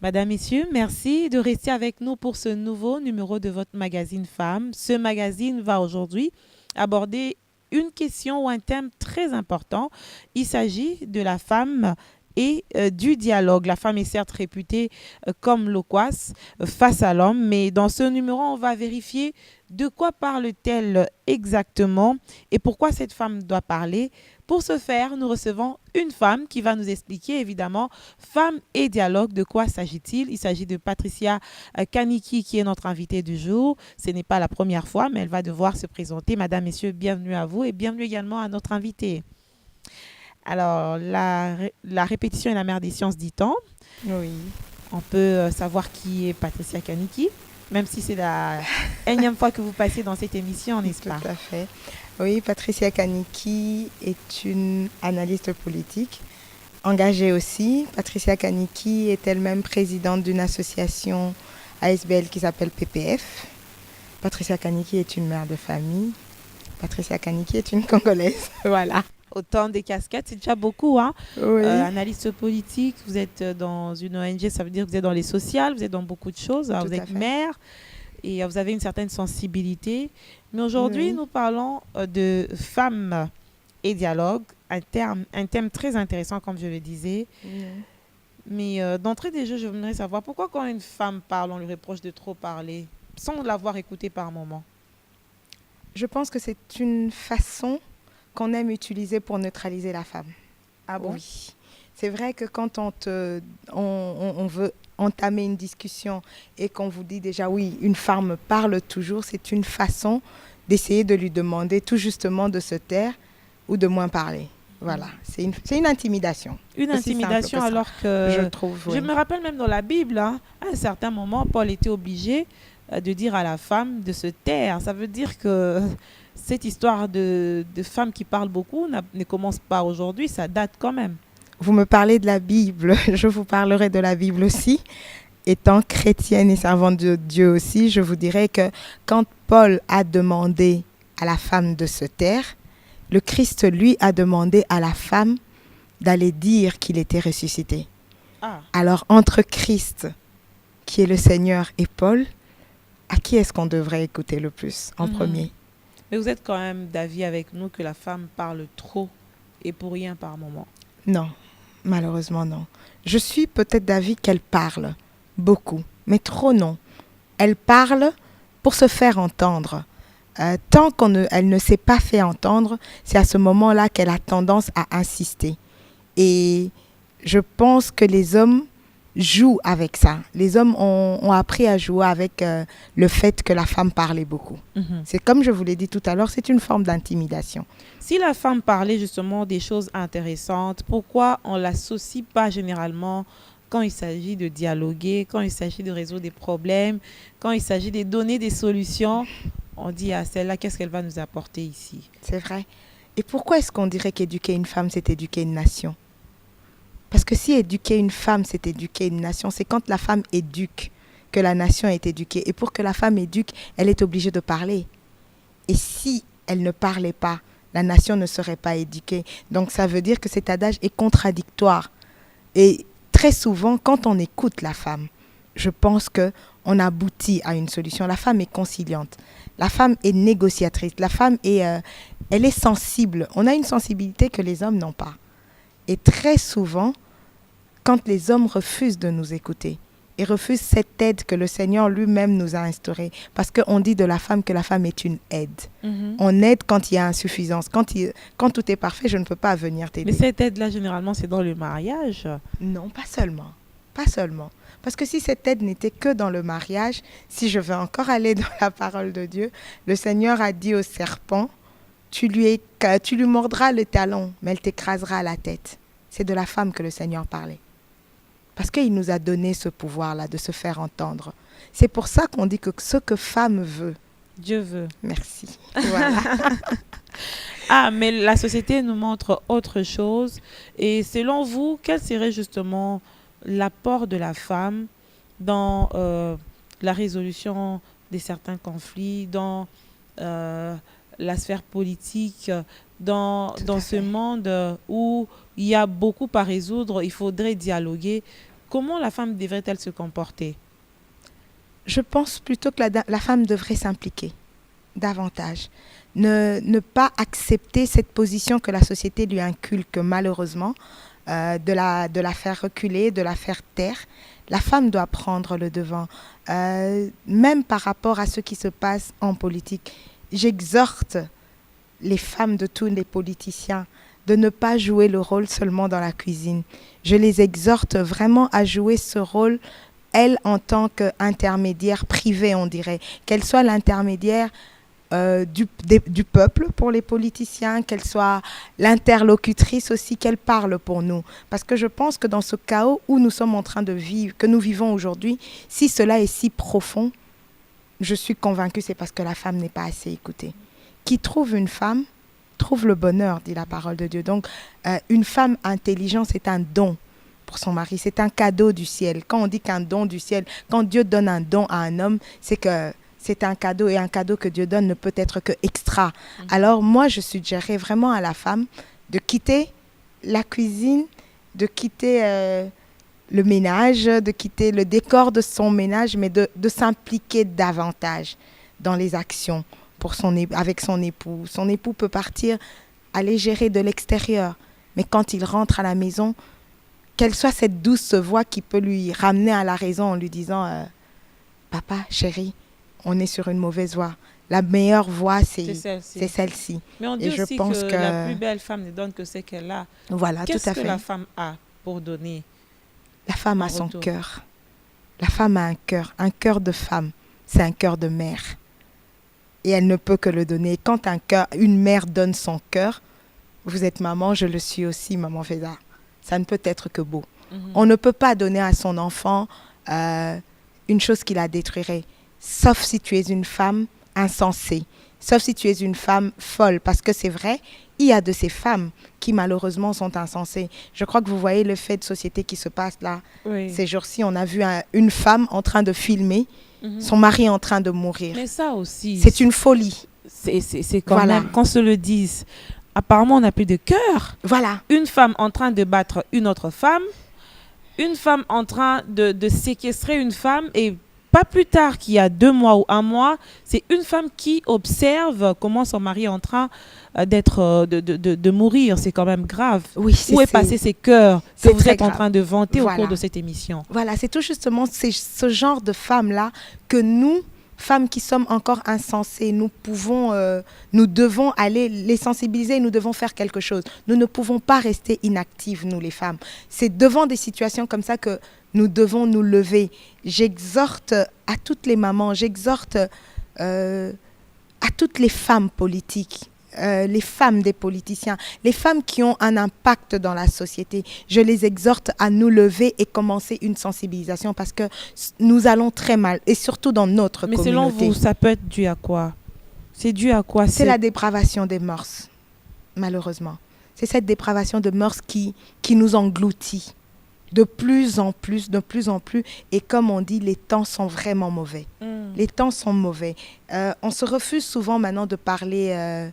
Madame, Messieurs, merci de rester avec nous pour ce nouveau numéro de votre magazine Femmes. Ce magazine va aujourd'hui aborder une question ou un thème très important. Il s'agit de la femme et du dialogue. La femme est certes réputée comme loquace face à l'homme, mais dans ce numéro, on va vérifier de quoi parle-t-elle exactement et pourquoi cette femme doit parler. Pour ce faire, nous recevons une femme qui va nous expliquer évidemment femme et dialogue. De quoi s'agit-il? Il s'agit de Patricia Kaniki qui est notre invitée du jour. Ce n'est pas la première fois, mais elle va devoir se présenter. Madame, Messieurs, bienvenue à vous et bienvenue également à notre invitée. Alors, la répétition est la mère des sciences, dit-on. Oui, On peut savoir qui est Patricia Kaniki, même si c'est la énième fois que vous passez dans cette émission, n'est-ce tout pas? à fait. Oui, Patricia Kaniki est une analyste politique engagée aussi. Patricia Kaniki est elle-même présidente d'une association ASBL qui s'appelle PPF. Patricia Kaniki est une mère de famille. Patricia Kaniki est une Congolaise. Voilà. Autant des casquettes, c'est déjà beaucoup, hein? Oui, Analyste politique, vous êtes dans une ONG, ça veut dire que vous êtes dans les sociales, vous êtes dans beaucoup de choses. Alors, tout vous à être fait. mère et vous avez une certaine sensibilité. Mais aujourd'hui, Oui. nous parlons de femmes et dialogue, un thème très intéressant, comme je le disais. Oui. Mais d'entrée des jeux, je voudrais savoir pourquoi quand une femme parle, on lui reproche de trop parler, sans l'avoir écoutée par moment. Je pense que c'est une façon qu'on aime utiliser pour neutraliser la femme. Ah bon? Oui. C'est vrai que quand on veut entamer une discussion et qu'on vous dit déjà, oui, une femme parle toujours, c'est une façon d'essayer de lui demander tout justement de se taire ou de moins parler. Voilà, c'est une intimidation. Une Aussi simple intimidation que ça, alors je que trouve, je oui. me rappelle même dans la Bible, hein, à un certain moment, Paul était obligé de dire à la femme de se taire. Ça veut dire que cette histoire de femme qui parle beaucoup ne commence pas aujourd'hui, ça date quand même. Vous me parlez de la Bible, je vous parlerai de la Bible aussi. Étant chrétienne et servante de Dieu aussi, je vous dirais que quand Paul a demandé à la femme de se taire, le Christ, lui, a demandé à la femme d'aller dire qu'il était ressuscité. Ah, Alors, entre Christ, qui est le Seigneur, et Paul, à qui est-ce qu'on devrait écouter le plus en mhm. premier? Mais vous êtes quand même d'avis avec nous que la femme parle trop et pour rien par moment. Non, malheureusement non. Je suis peut-être d'avis qu'elle parle beaucoup, mais trop non. Elle parle pour se faire entendre. Tant elle ne s'est pas fait entendre, c'est à ce moment-là qu'elle a tendance à insister. Et je pense que les hommes jouent avec ça. Les hommes ont appris à jouer avec le fait que la femme parlait beaucoup. Mhm. C'est comme je vous l'ai dit tout à l'heure, c'est une forme d'intimidation. Si la femme parlait justement des choses intéressantes, pourquoi on l'associe pas généralement quand il s'agit de dialoguer, quand il s'agit de résoudre des problèmes, quand il s'agit de donner des solutions, on dit à celle-là, qu'est-ce qu'elle va nous apporter ici? C'est vrai. Et pourquoi est-ce qu'on dirait qu'éduquer une femme, c'est éduquer une nation? Parce que si éduquer une femme, c'est éduquer une nation, c'est quand la femme éduque que la nation est éduquée. Et pour que la femme éduque, elle est obligée de parler. Et si elle ne parlait pas, la nation ne serait pas éduquée. Donc ça veut dire que cet adage est contradictoire. Et très souvent, quand on écoute la femme, je pense qu'on aboutit à une solution. La femme est conciliante. La femme est négociatrice. La femme elle est sensible. On a une sensibilité que les hommes n'ont pas. Et très souvent, quand les hommes refusent de nous écouter et refusent cette aide que le Seigneur lui-même nous a instaurée, parce qu'on dit de la femme que la femme est une aide. Mhm. On aide quand il y a insuffisance. Quand tout est parfait, je ne peux pas venir Mais t'aider. cette aide-là, généralement, c'est dans le mariage. Non, pas seulement. Pas seulement. Parce que si cette aide n'était que dans le mariage, si je veux encore aller dans la parole de Dieu, le Seigneur a dit au serpent, tu lui mordras le talon, mais elle t'écrasera la tête. C'est de la femme que le Seigneur parlait. Parce qu'il nous a donné ce pouvoir-là de se faire entendre. C'est pour ça qu'on dit que ce que femme veut. Dieu veut. Merci. Voilà. Ah, mais la société nous montre autre chose. Et selon vous, quel serait justement l'apport de la femme dans la résolution de certains conflits, dans euh, la sphère politique, Tout dans à ce fait. monde où il y a beaucoup à résoudre, il faudrait dialoguer. comment la femme devrait-elle se comporter? Je pense plutôt que la femme devrait s'impliquer davantage. Ne pas accepter cette position que la société lui inculque malheureusement, de la faire reculer, de la faire taire. La femme doit prendre le devant, même par rapport à ce qui se passe en politique. J'exhorte les femmes de tous les politiciens de ne pas jouer le rôle seulement dans la cuisine. Je les exhorte vraiment à jouer ce rôle, elles, en tant qu'intermédiaire privé, on dirait. Qu'elles soient l'intermédiaire du peuple pour les politiciens, qu'elle soit l'interlocutrice aussi, qu'elle parle pour nous. Parce que je pense que dans ce chaos où nous sommes en train de vivre, que nous vivons aujourd'hui, si cela est si profond, je suis convaincue c'est parce que la femme n'est pas assez écoutée. Qui trouve une femme, trouve le bonheur, dit la parole de Dieu. Donc, une femme intelligente, c'est un don pour son mari, c'est un cadeau du ciel. Quand on dit qu'un don du ciel, quand Dieu donne un don à un homme, c'est que c'est un cadeau, et un cadeau que Dieu donne ne peut être que extra. Alors moi, je suggérerais vraiment à la femme de quitter la cuisine, de quitter le ménage, de quitter le décor de son ménage, mais de s'impliquer davantage dans les actions avec son époux. Son époux peut partir, aller gérer de l'extérieur, mais quand il rentre à la maison, quelle soit cette douce voix qui peut lui ramener à la raison en lui disant papa, chérie, on est sur une mauvaise voie. La meilleure voie, c'est celle-ci. Mais on dit et aussi que la plus belle femme ne donne que ce qu'elle a. Voilà, Qu'est-ce tout à fait. que la femme a pour donner? La femme a son cœur. La femme a un cœur de femme. C'est un cœur de mère. Et elle ne peut que le donner. Quand une mère donne son cœur, vous êtes maman, je le suis aussi, maman Feda. Ça ne peut être que beau. On ne peut pas donner à son enfant une chose qui la détruirait. Sauf si tu es une femme insensée, sauf si tu es une femme folle. Parce que c'est vrai, il y a de ces femmes qui malheureusement sont insensées. Je crois que vous voyez le fait de société qui se passe là. Oui. Ces jours-ci, on a vu une femme en train de filmer, son mari en train de mourir. Mais ça aussi... C'est une folie. C'est quand même, qu'on se le dise, apparemment on n'a plus de cœur. Voilà. Une femme en train de battre une autre femme, une femme en train de séquestrer une femme, et pas plus tard qu'il y a 2 mois ou 1 mois, c'est une femme qui observe comment son mari est en train de mourir. C'est quand même grave. Oui, où est passé ces cœurs que vous êtes grave. en train de vanter au cours de cette émission? Voilà, c'est tout justement ce genre de femmes-là que nous, femmes qui sommes encore insensées, nous devons aller les sensibiliser, nous devons faire quelque chose. Nous ne pouvons pas rester inactives, nous les femmes. C'est devant des situations comme ça que nous devons nous lever. J'exhorte à toutes les mamans, j'exhorte à toutes les femmes politiques, les femmes des politiciens, les femmes qui ont un impact dans la société. Je les exhorte à nous lever et commencer une sensibilisation parce que nous allons très mal, et surtout dans notre communauté. Mais selon vous, ça peut être dû à quoi? C'est dû à quoi? C'est la dépravation des mœurs, malheureusement. C'est cette dépravation de mœurs qui nous engloutit de plus en plus. Et comme on dit, les temps sont vraiment mauvais. Les temps sont mauvais. On se refuse souvent maintenant de parler,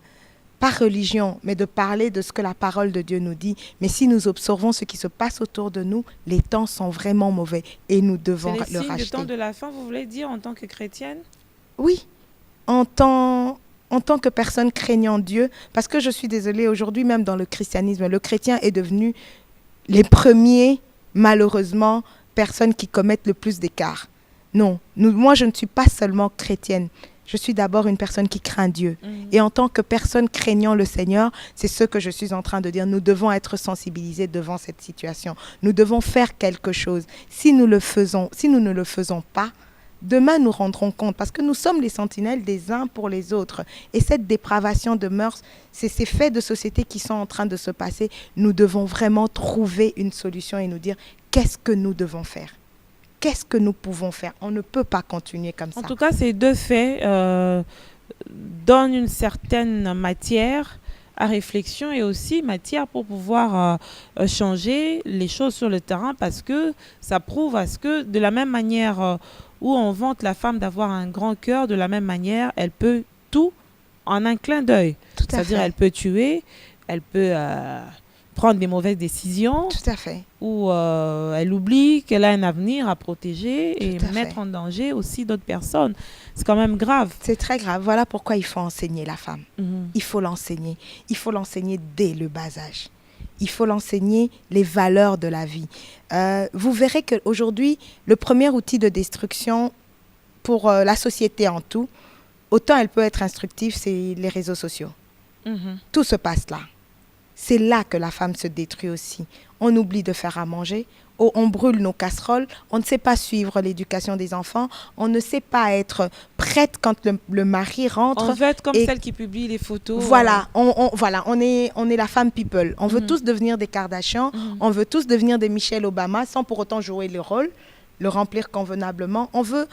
pas religion, mais de parler de ce que la parole de Dieu nous dit. Mais si nous observons ce qui se passe autour de nous, les temps sont vraiment mauvais et nous devons le racheter. C'est le temps de la fin, vous voulez dire, en tant que chrétienne? Oui, en tant que personne craignant Dieu, parce que je suis désolée, aujourd'hui même dans le christianisme, le chrétien est devenu les premiers, malheureusement, personnes qui commettent le plus d'écarts. Non, moi je ne suis pas seulement chrétienne, je suis d'abord une personne qui craint Dieu. Et en tant que personne craignant le Seigneur, c'est ce que je suis en train de dire. Nous devons être sensibilisés devant cette situation. Nous devons faire quelque chose. Si nous ne le faisons pas, demain nous rendrons compte, parce que nous sommes les sentinelles des uns pour les autres. Et cette dépravation de mœurs, c'est ces faits de société qui sont en train de se passer. Nous devons vraiment trouver une solution et nous dire qu'est-ce que nous devons faire. Qu'est-ce que nous pouvons faire? On ne peut pas continuer comme ça. En tout cas, ces 2 faits donnent une certaine matière à réflexion et aussi matière pour pouvoir changer les choses sur le terrain, parce que ça prouve à ce que de la même manière où on vante la femme d'avoir un grand cœur, de la même manière, elle peut tout en un clin d'œil. C'est-à-dire elle peut tuer, elle peut prendre des mauvaises décisions Tout à fait. ou elle oublie qu'elle a un avenir à protéger et Tout à mettre fait. en danger aussi d'autres personnes. C'est quand même grave. C'est très grave. Voilà pourquoi il faut enseigner la femme. Mhm. Il faut l'enseigner. Il faut l'enseigner dès le bas âge. Il faut l'enseigner les valeurs de la vie. Vous verrez qu'aujourd'hui, le premier outil de destruction pour la société en tout, autant elle peut être instructive, c'est les réseaux sociaux. Mhm. Tout se passe là. C'est là que la femme se détruit aussi. On oublie de faire à manger, on brûle nos casseroles, on ne sait pas suivre l'éducation des enfants, on ne sait pas être prête quand le mari rentre. On veut être comme et celle qui publie les photos. voilà, on est la femme people. On veut Mhm. tous devenir des Kardashians, Mhm. on veut tous devenir des Michelle Obama sans pour autant jouer le rôle, le remplir convenablement. On veut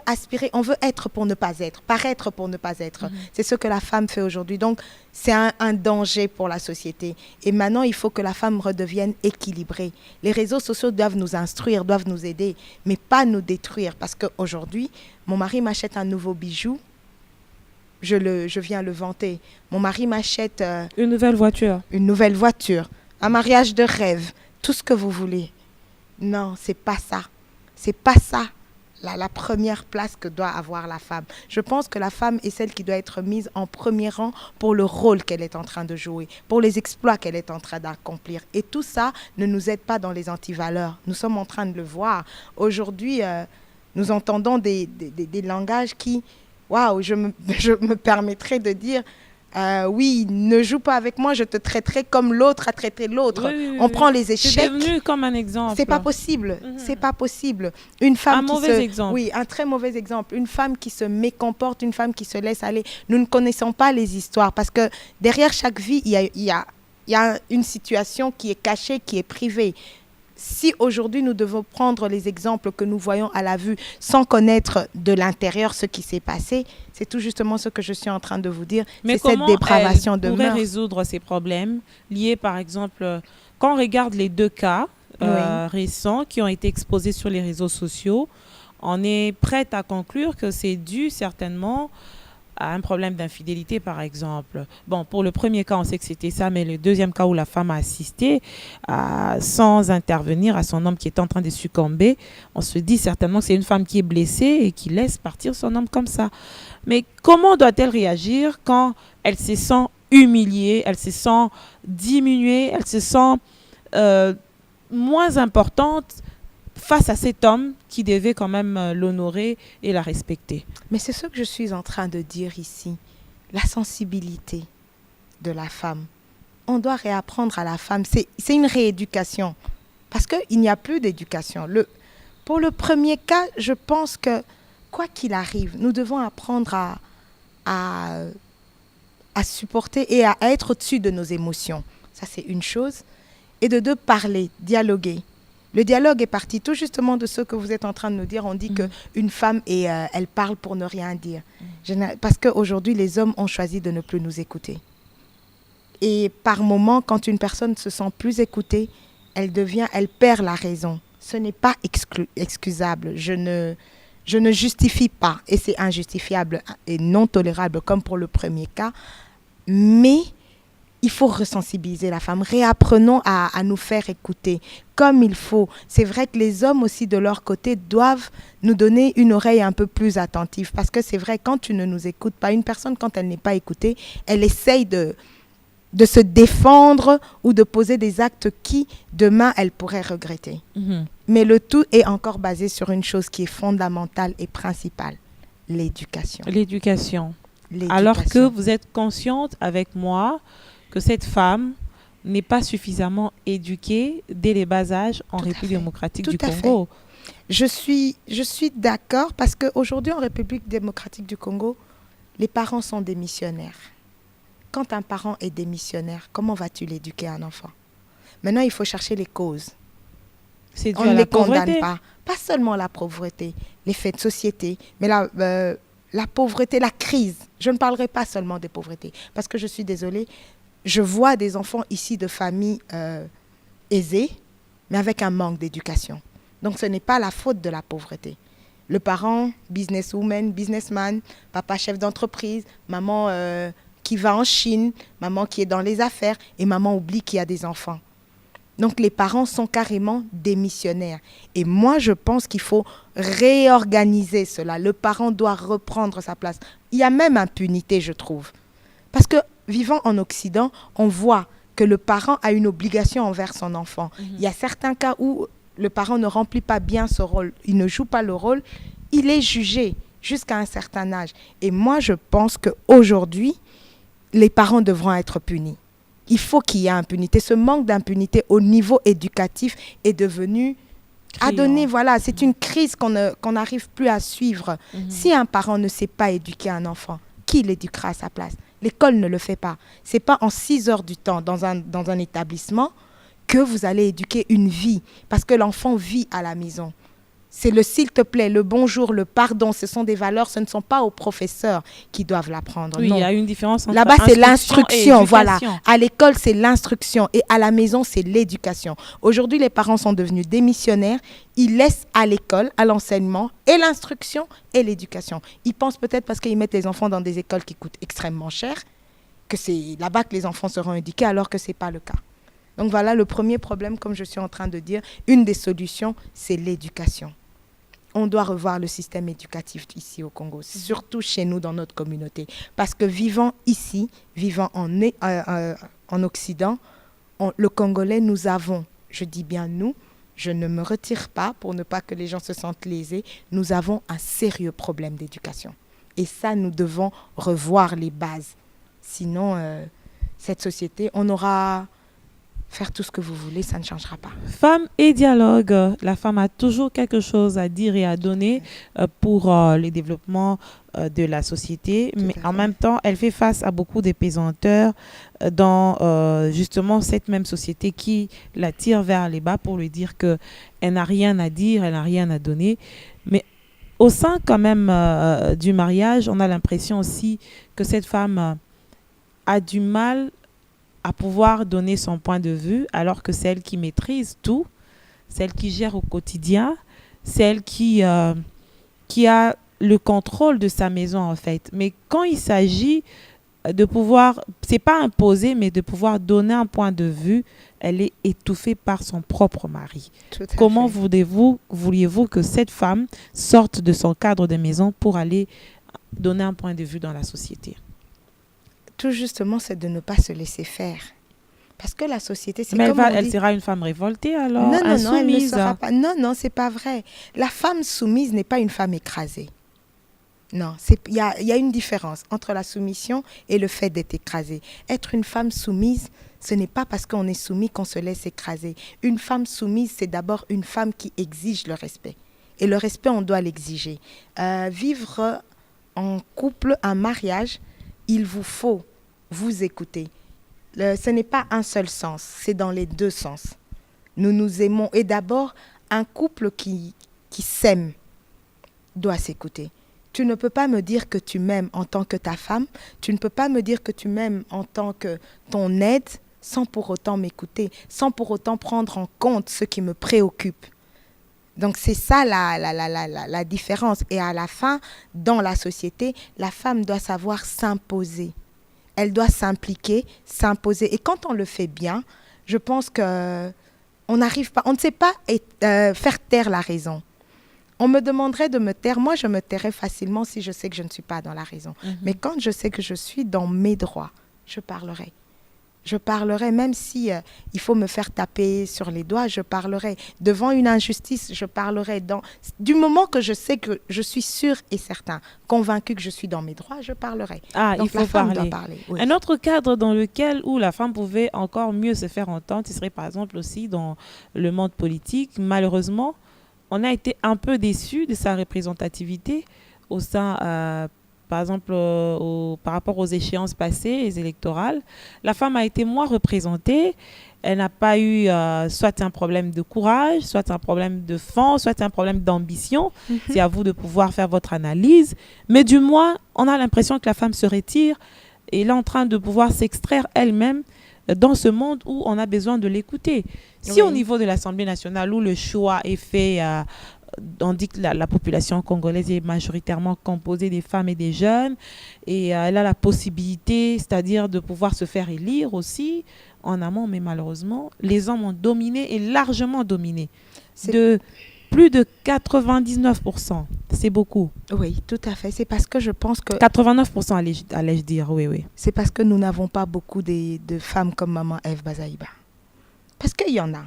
aspirer, on veut être pour ne pas être, paraître pour ne pas être. C'est ce que la femme fait aujourd'hui. Donc, c'est un danger pour la société. Et maintenant, il faut que la femme redevienne équilibrée. Les réseaux sociaux doivent nous instruire, doivent nous aider, mais pas nous détruire. Parce qu'aujourd'hui, mon mari m'achète un nouveau bijou. Je viens le vanter. Mon mari m'achète Une nouvelle voiture. une nouvelle voiture, un mariage de rêve, tout ce que vous voulez. Non, c'est pas ça. C'est pas ça la première place que doit avoir la femme. Je pense que la femme est celle qui doit être mise en premier rang pour le rôle qu'elle est en train de jouer, pour les exploits qu'elle est en train d'accomplir. Et tout ça ne nous aide pas dans les antivaleurs. Nous sommes en train de le voir. Aujourd'hui, nous entendons des langages qui, waouh, je me permettrai de dire, oui, ne joue pas avec moi, je te traiterai comme l'autre a traité l'autre. Oui, On prend les c'est échecs. devenu comme un exemple. C'est pas possible. Mhm. C'est pas possible. Une femme Un qui mauvais se, exemple. oui, un très mauvais exemple. Une femme qui se mécomporte, une femme qui se laisse aller. Nous ne connaissons pas les histoires parce que derrière chaque vie, il y a une situation qui est cachée, qui est privée. Si aujourd'hui nous devons prendre les exemples que nous voyons à la vue sans connaître de l'intérieur ce qui s'est passé, c'est tout justement ce que je suis en train de vous dire. Mais C'est cette comment dépravation de elle pourrait mœurs. résoudre ces problèmes liés, par exemple, quand on regarde les deux cas récents qui ont été exposés sur les réseaux sociaux, on est prête à conclure que c'est dû certainement à un problème d'infidélité, par exemple. Bon, pour le premier cas, on sait que c'était ça, mais le deuxième cas où la femme a assisté sans intervenir à son homme qui est en train de succomber, on se dit certainement que c'est une femme qui est blessée et qui laisse partir son homme comme ça. Mais comment doit-elle réagir quand elle se sent humiliée, elle se sent diminuée, elle se sent moins importante face à cet homme qui devait quand même l'honorer et la respecter? Mais c'est ce que je suis en train de dire ici. La sensibilité de la femme. On doit réapprendre à la femme. C'est une rééducation. Parce qu'il n'y a plus d'éducation. Pour le premier cas, je pense que, quoi qu'il arrive, nous devons apprendre à supporter et à être au-dessus de nos émotions. Ça, c'est une chose. Et de deux, parler, dialoguer. Le dialogue est parti tout justement de ce que vous êtes en train de nous dire. On dit qu'une femme, elle parle pour ne rien dire. Parce qu'aujourd'hui, les hommes ont choisi de ne plus nous écouter. Et par moments, quand une personne se sent plus écoutée, elle perd la raison. Ce n'est pas excusable. Je ne justifie pas, et c'est injustifiable et non tolérable comme pour le premier cas. Mais il faut resensibiliser la femme. Réapprenons à nous faire écouter comme il faut. C'est vrai que les hommes aussi, de leur côté, doivent nous donner une oreille un peu plus attentive. Parce que c'est vrai, quand tu ne nous écoutes pas, une personne, quand elle n'est pas écoutée, elle essaye de se défendre ou de poser des actes qui, demain, elle pourrait regretter. Mais le tout est encore basé sur une chose qui est fondamentale et principale, l'éducation. L'éducation. Alors que vous êtes consciente avec moi que cette femme n'est pas suffisamment éduquée dès les bas âges en République démocratique du Congo. Je suis d'accord parce qu'aujourd'hui, en République démocratique du Congo, les parents sont démissionnaires. Quand un parent est démissionnaire, comment vas-tu l'éduquer un enfant? Maintenant, il faut chercher les causes. On ne les condamne pas. Pas seulement la pauvreté, les faits de société, mais la pauvreté, la crise. Je ne parlerai pas seulement des pauvretés parce que je suis désolée. Je vois des enfants ici de familles aisées, mais avec un manque d'éducation. Donc, ce n'est pas la faute de la pauvreté. Le parent, businesswoman, businessman, papa chef d'entreprise, maman qui va en Chine, maman qui est dans les affaires, et maman oublie qu'il y a des enfants. Donc, les parents sont carrément démissionnaires. Et moi, je pense qu'il faut réorganiser cela. Le parent doit reprendre sa place. Il y a même impunité, je trouve. Parce que, vivant en Occident, on voit que le parent a une obligation envers son enfant. Il y a certains cas où le parent ne remplit pas bien ce rôle, il ne joue pas le rôle, il est jugé jusqu'à un certain âge. Et moi, je pense qu'aujourd'hui, les parents devront être punis. Il faut qu'il y ait impunité. Ce manque d'impunité au niveau éducatif est devenu à donner, voilà, c'est une crise qu'on n'arrive plus à suivre. Si un parent ne sait pas éduquer un enfant, qui l'éduquera à sa place? L'école ne le fait pas. Ce n'est pas en 6 heures du temps dans un établissement que vous allez éduquer une vie, parce que l'enfant vit à la maison. C'est le s'il te plaît, le bonjour, le pardon, ce sont des valeurs, ce ne sont pas aux professeurs qui doivent l'apprendre. Oui, non. il y a une différence entre là-bas, c'est l'instruction, et voilà. éducation. À l'école, c'est l'instruction et à la maison, c'est l'éducation. Aujourd'hui, les parents sont devenus démissionnaires. Ils laissent à l'école, à l'enseignement et l'instruction et l'éducation. Ils pensent peut-être parce qu'ils mettent les enfants dans des écoles qui coûtent extrêmement cher que c'est là-bas que les enfants seront éduqués, alors que ce n'est pas le cas. Donc voilà, le premier problème, comme je suis en train de dire, une des solutions, c'est l'éducation. On doit revoir le système éducatif ici au Congo, surtout chez nous, dans notre communauté. Parce que vivant ici, vivant en Occident, le Congolais, nous avons, je dis bien nous, je ne me retire pas pour ne pas que les gens se sentent lésés, nous avons un sérieux problème d'éducation. Et ça, nous devons revoir les bases. Sinon, cette société, on aura... Faire tout ce que vous voulez, ça ne changera pas. Femme et dialogue. La femme a toujours quelque chose à dire et à donner pour le développement de la société. Mais en même temps, elle fait face à beaucoup d'épésanteurs dans justement cette même société qui la tire vers les bas pour lui dire qu'elle n'a rien à dire, elle n'a rien à donner. Mais au sein quand même du mariage, on a l'impression aussi que cette femme a du mal à pouvoir donner son point de vue, alors que c'est elle qui maîtrise tout, celle qui gère au quotidien, celle qui a le contrôle de sa maison en fait. Mais quand il s'agit de pouvoir, c'est pas imposer, mais de pouvoir donner un point de vue, elle est étouffée par son propre mari. Comment vouliez-vous que cette femme sorte de son cadre de maison pour aller donner un point de vue dans la société? Tout justement, c'est de ne pas se laisser faire. Parce que la société, c'est mais comme elle sera une femme révoltée alors, non, insoumise. elle ne sera pas. Non, c'est pas vrai. La femme soumise n'est pas une femme écrasée. Non, il y a une différence entre la soumission et le fait d'être écrasée. Être une femme soumise, ce n'est pas parce qu'on est soumis qu'on se laisse écraser. Une femme soumise, c'est d'abord une femme qui exige le respect. Et le respect, on doit l'exiger. Vivre en couple, un mariage, il vous faut vous écouter. Ce n'est pas un seul sens, c'est dans les deux sens. Nous nous aimons. Et d'abord, un couple qui s'aime doit s'écouter. Tu ne peux pas me dire que tu m'aimes en tant que ta femme. Tu ne peux pas me dire que tu m'aimes en tant que ton aide sans pour autant m'écouter, sans pour autant prendre en compte ce qui me préoccupe. Donc, c'est ça la différence. Et à la fin, dans la société, la femme doit savoir s'imposer. Elle doit s'impliquer, s'imposer. Et quand on le fait bien, je pense qu'on n'arrive pas, on ne sait pas faire taire la raison. On me demanderait de me taire. Moi, je me tairais facilement si je sais que je ne suis pas dans la raison. Mais quand je sais que je suis dans mes droits, je parlerai. Je parlerai, même si il faut me faire taper sur les doigts, je parlerai. Devant une injustice, je parlerai. Du moment que je sais que je suis sûre et certain, convaincue que je suis dans mes droits, je parlerai. Donc, il faut parler. Oui. Un autre cadre où la femme pouvait encore mieux se faire entendre, ce serait par exemple aussi dans le monde politique. Malheureusement, on a été un peu déçus de sa représentativité au sein... par exemple, par rapport aux échéances passées, les électorales, la femme a été moins représentée. Elle n'a pas eu soit un problème de courage, soit un problème de fond, soit un problème d'ambition. C'est à vous de pouvoir faire votre analyse. Mais du moins, on a l'impression que la femme se retire et elle est en train de pouvoir s'extraire elle-même dans ce monde où on a besoin de l'écouter. Si au niveau de l'Assemblée nationale, où le choix est fait... on dit que la population congolaise est majoritairement composée des femmes et des jeunes et elle a la possibilité, c'est-à-dire de pouvoir se faire élire aussi. en amont, mais malheureusement, les hommes ont dominé et largement dominé. C'est- De plus de 99%. C'est beaucoup. Oui, tout à fait. C'est parce que je pense que 89% allais-je dire, oui, oui. c'est parce que nous n'avons pas beaucoup de femmes comme maman Eve Bazaïba. Parce qu'il y en a.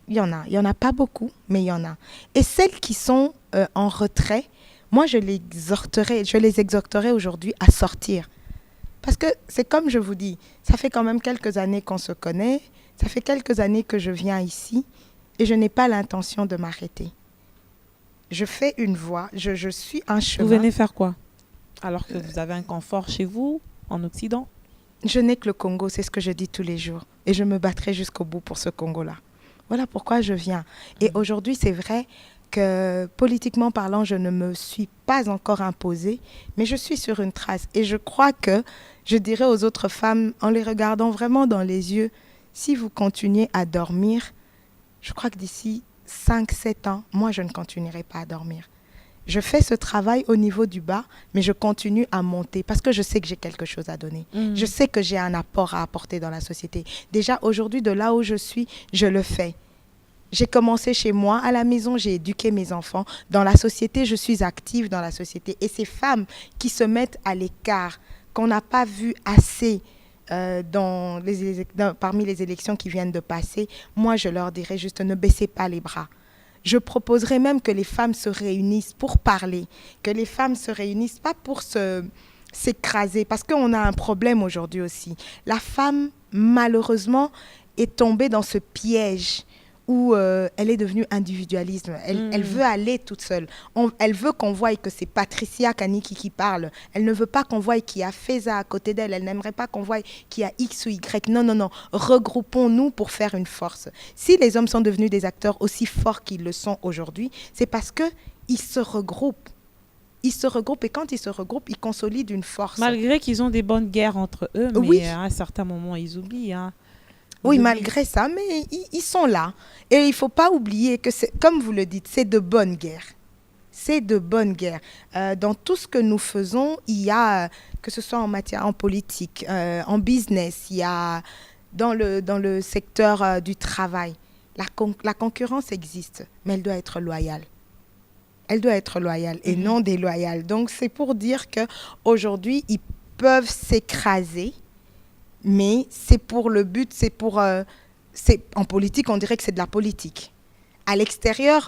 Il y en a. Il y en a pas beaucoup, mais il y en a. Et celles qui sont en retrait, moi, je les exhorterai aujourd'hui à sortir. Parce que c'est comme je vous dis, ça fait quand même quelques années qu'on se connaît, ça fait quelques années que je viens ici et je n'ai pas l'intention de m'arrêter. Je fais une voie, je suis un Vous chemin. venez faire quoi? Alors que vous avez un confort chez vous, en Occident? Je n'ai que le Congo, c'est ce que je dis tous les jours. Et je me battrai jusqu'au bout pour ce Congo-là. Voilà pourquoi je viens. Et aujourd'hui, c'est vrai que politiquement parlant, je ne me suis pas encore imposée, mais je suis sur une trace. Et je crois que je dirais aux autres femmes, en les regardant vraiment dans les yeux, si vous continuez à dormir, je crois que d'ici 5-7 ans, moi, je ne continuerai pas à dormir. Je fais ce travail au niveau du bas, mais je continue à monter parce que je sais que j'ai quelque chose à donner. Je sais que j'ai un apport à apporter dans la société. Déjà, aujourd'hui, de là où je suis, je le fais. J'ai commencé chez moi, à la maison, j'ai éduqué mes enfants. Dans la société, je suis active dans la société. Et ces femmes qui se mettent à l'écart, qu'on n'a pas vu assez parmi les élections qui viennent de passer, moi, je leur dirais juste ne baissez pas les bras. Je proposerais même que les femmes se réunissent pour parler, que les femmes se réunissent pas pour s'écraser, parce qu'on a un problème aujourd'hui aussi. La femme, malheureusement, est tombée dans ce piège où elle est devenue individualiste. Elle veut aller toute seule. Elle veut qu'on voie que c'est Patricia Kaniki qui parle. Elle ne veut pas qu'on voie qu'il y a Feza à côté d'elle. Elle n'aimerait pas qu'on voie qu'il y a X ou Y. Non, non, non. Regroupons-nous pour faire une force. Si les hommes sont devenus des acteurs aussi forts qu'ils le sont aujourd'hui, c'est parce qu'ils se regroupent. Ils se regroupent et quand ils se regroupent, ils consolident une force. Malgré qu'ils ont des bonnes guerres entre eux, mais Oui. à un certain moment, ils oublient. Hein. Oui, malgré ça, mais ils sont là. Et il ne faut pas oublier que, comme vous le dites, c'est de bonnes guerres. C'est de bonnes guerres. Dans tout ce que nous faisons, il y a, que ce soit en politique, en business, il y a dans le secteur du travail. La concurrence existe, mais elle doit être loyale. Elle doit être loyale et non déloyale. Donc, c'est pour dire qu'aujourd'hui, ils peuvent s'écraser. Mais c'est pour le but, en politique, on dirait que c'est de la politique. À l'extérieur,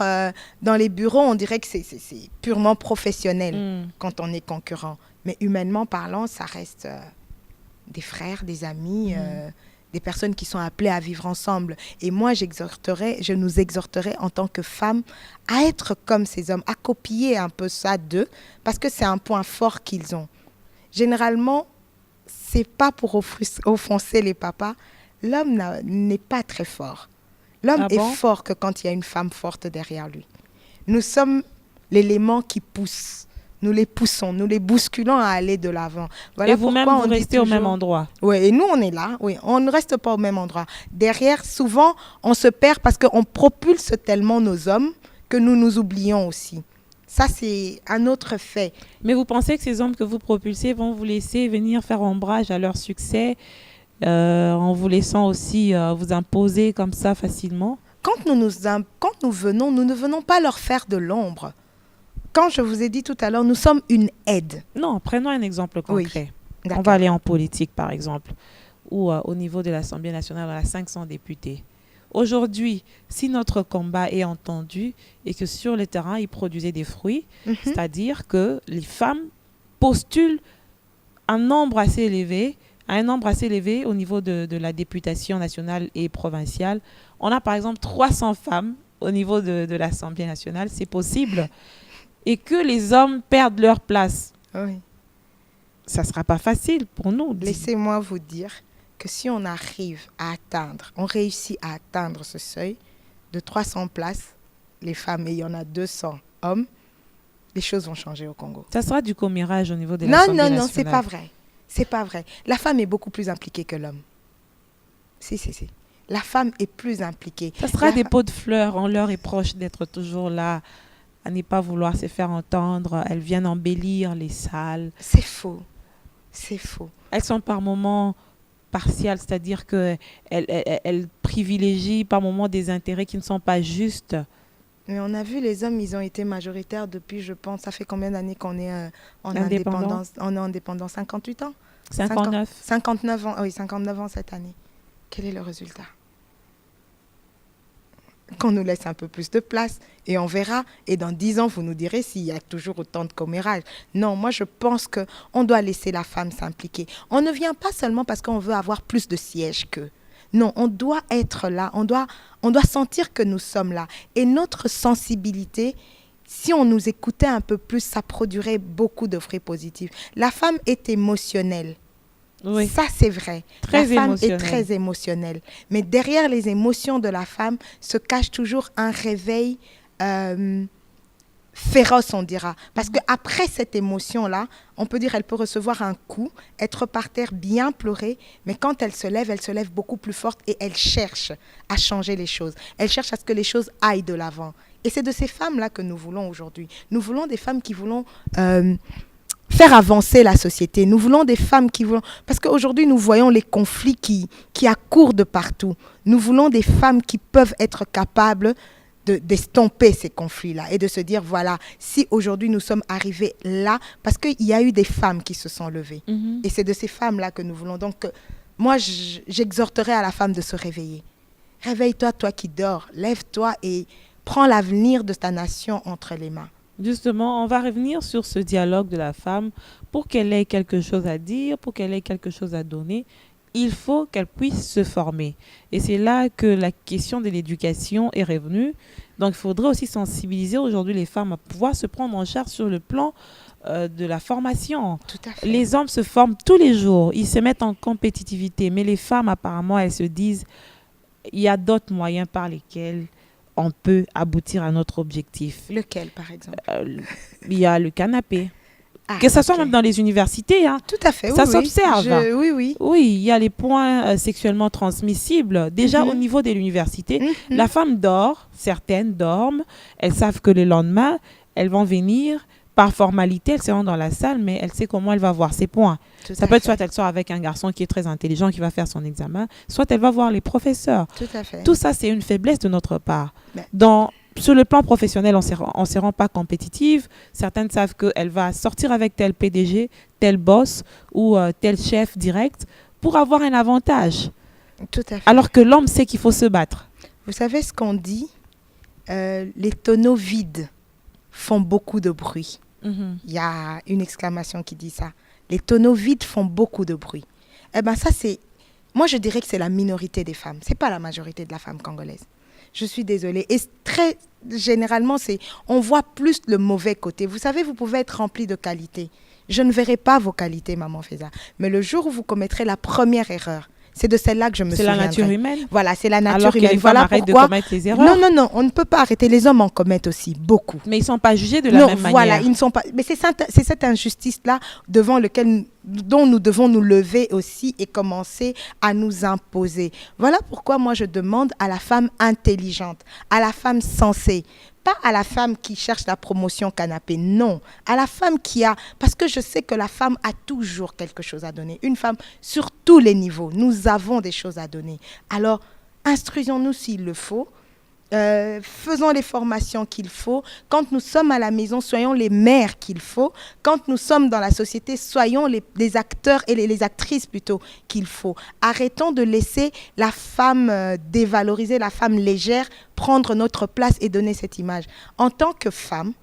dans les bureaux, on dirait que c'est purement professionnel quand on est concurrent. Mais humainement parlant, ça reste des frères, des amis, des personnes qui sont appelées à vivre ensemble. Et moi, je nous exhorterai en tant que femmes à être comme ces hommes, à copier un peu ça d'eux, parce que c'est un point fort qu'ils ont. Généralement, c'est pas pour offenser les papas. L'homme n'est pas très fort. L'homme est fort que quand il y a une femme forte derrière lui. Nous sommes l'élément qui pousse. Nous les poussons, nous les bousculons à aller de l'avant. Voilà. Et vous-même, vous restez au même endroit. Oui, et nous, on est là. Oui, on ne reste pas au même endroit. Derrière, souvent, on se perd parce qu'on propulse tellement nos hommes que nous nous oublions aussi. Ça, c'est un autre fait. Mais vous pensez que ces hommes que vous propulsez vont vous laisser venir faire ombrage à leur succès en vous laissant aussi vous imposer comme ça facilement? Quand nous venons, nous ne venons pas leur faire de l'ombre. Quand je vous ai dit tout à l'heure, nous sommes une aide. Non, prenons un exemple concret. Oui, on va aller en politique, par exemple, ou au niveau de l'Assemblée nationale, on a 500 députés. Aujourd'hui, si notre combat est entendu et que sur le terrain, il produisait des fruits, c'est-à-dire que les femmes postulent un nombre assez élevé au niveau de la députation nationale et provinciale. On a par exemple 300 femmes au niveau de l'Assemblée nationale, c'est possible. Et que les hommes perdent leur place. Oui. Ça ne sera pas facile pour nous. Laissez-moi vous dire que si on réussit à atteindre ce seuil de 300 places, les femmes, et il y en a 200 hommes, les choses vont changer au Congo. Ça sera du commérage au niveau de l'Assemblée nationale. Non, c'est pas vrai. C'est pas vrai. La femme est beaucoup plus impliquée que l'homme. Si. La femme est plus impliquée. Ça sera des pots de fleurs. On leur est proche d'être toujours là, à ne pas vouloir se faire entendre. Elles viennent embellir les salles. C'est faux. Elles sont par moments partiale, c'est-à-dire qu'elle privilégie par moments des intérêts qui ne sont pas justes. Mais on a vu les hommes, ils ont été majoritaires depuis, je pense, ça fait combien d'années qu'on est en Indépendant. indépendance? On est indépendant 58 ans? 59. 59 ans, ah oui, 59 ans cette année. Quel est le résultat? Qu'on nous laisse un peu plus de place et on verra. Et dans 10 ans, vous nous direz s'il y a toujours autant de commérages. Non, moi je pense qu'on doit laisser la femme s'impliquer. On ne vient pas seulement parce qu'on veut avoir plus de sièges qu'eux. Non, on doit être là, on doit sentir que nous sommes là. Et notre sensibilité, si on nous écoutait un peu plus, ça produirait beaucoup de fruits positifs. La femme est émotionnelle. Oui, Ça, c'est vrai. très La femme est émotionnelle. très émotionnelle. Mais derrière les émotions de la femme se cache toujours un réveil féroce, on dira. Parce qu'après cette émotion-là, on peut dire elle peut recevoir un coup, être par terre, bien pleurer, mais quand elle se lève beaucoup plus forte et elle cherche à changer les choses. Elle cherche à ce que les choses aillent de l'avant. Et c'est de ces femmes-là que nous voulons aujourd'hui. Nous voulons des femmes qui voulons faire avancer la société. Nous voulons des femmes qui voulons... Parce qu'aujourd'hui, nous voyons les conflits qui accourent de partout. Nous voulons des femmes qui peuvent être capables d'estomper ces conflits-là et de se dire, voilà, si aujourd'hui nous sommes arrivés là, parce qu'il y a eu des femmes qui se sont levées. Mhm. Et c'est de ces femmes-là que nous voulons. Donc, moi, j'exhorterai à la femme de se réveiller. Réveille-toi, toi qui dors. Lève-toi et prends l'avenir de ta nation entre les mains. Justement, on va revenir sur ce dialogue de la femme pour qu'elle ait quelque chose à dire, pour qu'elle ait quelque chose à donner. Il faut qu'elle puisse se former. Et c'est là que la question de l'éducation est revenue. Donc, il faudrait aussi sensibiliser aujourd'hui les femmes à pouvoir se prendre en charge sur le plan de la formation. Tout à fait. Les hommes se forment tous les jours, ils se mettent en compétitivité, mais les femmes, apparemment, elles se disent, il y a d'autres moyens par lesquels on peut aboutir à notre objectif. Lequel, par exemple? Il y a le canapé. Ah, Que ça soit ok. même dans les universités, hein. Tout à fait, oui. Ça oui. s'observe. Oui, oui. Oui, il y a les points sexuellement transmissibles. Déjà, Mhm. au niveau de l'université, Mhm. la femme dort, certaines dorment, elles savent que le lendemain, elles vont venir. Par formalité, elles seront dans la salle, mais elle sait comment elle va voir ses points. Tout Ça à peut être fait. soit elle sort avec un garçon qui est très intelligent, qui va faire son examen, soit elle va voir les professeurs. Tout à fait. Tout ça, c'est une faiblesse de notre part. Mais- Sur le plan professionnel, on ne se rend pas compétitive. Certaines savent qu'elle va sortir avec tel PDG, tel boss ou tel chef direct pour avoir un avantage. Tout à fait. Alors que l'homme sait qu'il faut se battre. Vous savez ce qu'on dit? Les tonneaux vides font beaucoup de bruit. Mhm. Il y a une exclamation qui dit ça. Les tonneaux vides font beaucoup de bruit. Eh bien, ça, c'est... Moi, je dirais que c'est la minorité des femmes. Ce n'est pas la majorité de la femme congolaise. Je suis désolée. Et très généralement, on voit plus le mauvais côté. Vous savez, vous pouvez être rempli de qualités. Je ne verrai pas vos qualités, maman Feza. Mais le jour où vous commettrez la première erreur, c'est de celle-là que je me C'est la souviendrai. nature humaine. Voilà, c'est la nature Alors que humaine. les femmes Voilà arrêtent de pourquoi... commettre les erreurs. Non, non, on ne peut pas arrêter. Les hommes en commettent aussi, beaucoup. Mais ils ne sont pas jugés de la Non, même voilà, manière. ils ne sont pas. Mais c'est cette injustice-là dont nous devons nous lever aussi et commencer à nous imposer. Voilà pourquoi moi je demande à la femme intelligente, à la femme sensée, pas à la femme qui cherche la promotion canapé, non, à la femme qui a, parce que je sais que la femme a toujours quelque chose à donner. Une femme sur tous les niveaux, nous avons des choses à donner. Alors, instruisons-nous s'il le faut. Faisons les formations qu'il faut. Quand nous sommes à la maison, soyons les mères qu'il faut. Quand nous sommes dans la société, soyons les acteurs et les actrices plutôt qu'il faut. Arrêtons de laisser la femme dévalorisée, la femme légère, prendre notre place et donner cette image. En tant que femme,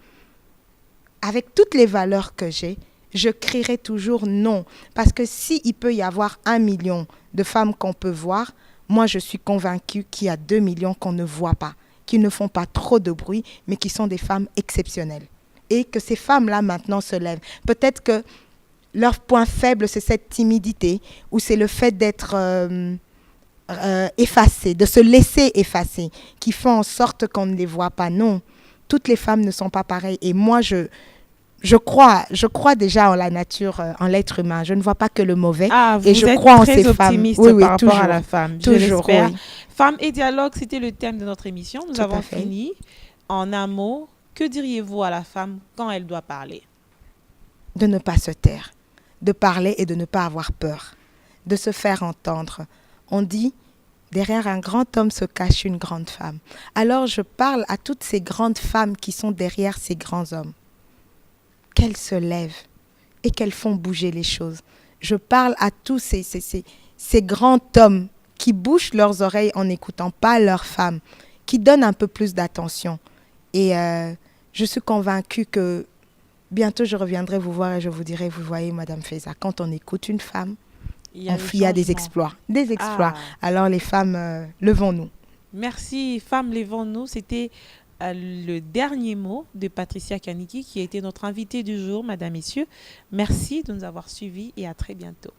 avec toutes les valeurs que j'ai, je crierai toujours non. Parce que s'il peut y avoir 1 million de femmes qu'on peut voir, moi, je suis convaincue qu'il y a 2 millions qu'on ne voit pas, qui ne font pas trop de bruit, mais qui sont des femmes exceptionnelles. Et que ces femmes-là, maintenant, se lèvent. Peut-être que leur point faible, c'est cette timidité, ou c'est le fait d'être effacées, de se laisser effacer, qui font en sorte qu'on ne les voit pas. Non, toutes les femmes ne sont pas pareilles. Et moi, je crois déjà en la nature, en l'être humain. Je ne vois pas que le mauvais. Ah, et vous je êtes crois en très ces femmes. optimiste Oui, oui, par rapport toujours. à la femme. Je Toujours, l'espère. oui. Femmes et dialogue, c'était le thème de notre émission. Nous Tout à avons fait. fini. En un mot, que diriez-vous à la femme quand elle doit parler? De ne pas se taire, de parler et de ne pas avoir peur. de se faire entendre. On dit, derrière un grand homme se cache une grande femme. Alors je parle à toutes ces grandes femmes qui sont derrière ces grands hommes. Qu'elles se lèvent et qu'elles font bouger les choses. Je parle à tous ces grands hommes qui bouchent leurs oreilles en n'écoutant pas leurs femmes, qui donnent un peu plus d'attention. Et je suis convaincue que bientôt je reviendrai vous voir et je vous dirai, vous voyez Madame Feza, quand on écoute une femme, il y a des exploits. Des exploits. Alors les femmes, levons-nous. Merci, femmes, levons-nous. C'était le dernier mot de Patricia Kaniki, qui a été notre invitée du jour, Madame, Messieurs. Merci de nous avoir suivis et à très bientôt.